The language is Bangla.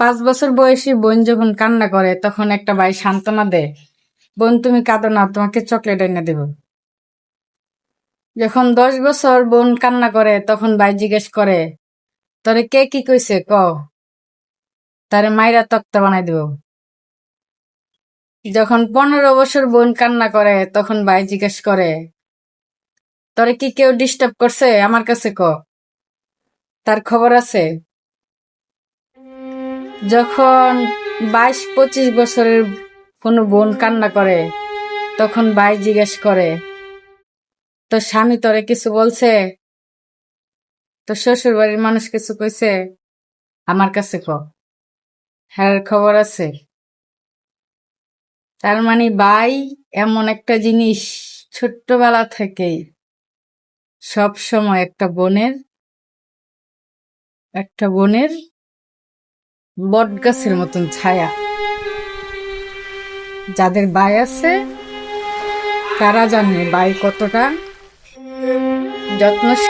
5 বছর বয়সী বোন যখন কান্না করে তখন একটা ভাই সান্ত্বনা দেয়, বোন তুমি কাঁদো না, তোমাকে চকলেট এনে দেব। যখন 10 বছর বোন কান্না করে তখন ভাই জিজ্ঞেস করে, তোরে কে কি কইছে ক, তারে মাইরা তক্তা বানাই দেব। যখন 15 বছর বোন কান্না করে তখন ভাই জিজ্ঞেস করে, তোরে কি কেউ ডিস্টার্ব করছে, আমার কাছে ক, তার খবর আছে। যখন 22-25 বছরের কোনো বোন কান্না করে তখন ভাই জিজ্ঞেস করে, তোর স্বামী তোরে কিছু বলছে, তোর শ্বশুর বাড়ির মানুষ কিছু কইছে, আমার কাছে ক, হ্যাঁ খবর আছে। তার মানে ভাই এমন একটা জিনিস, ছোট্টবেলা থেকেই সব সময় একটা বোনের বট গাছের মতন ছায়া। যাদের ভাই আছে তারা জানে ভাই কতটা যত্ন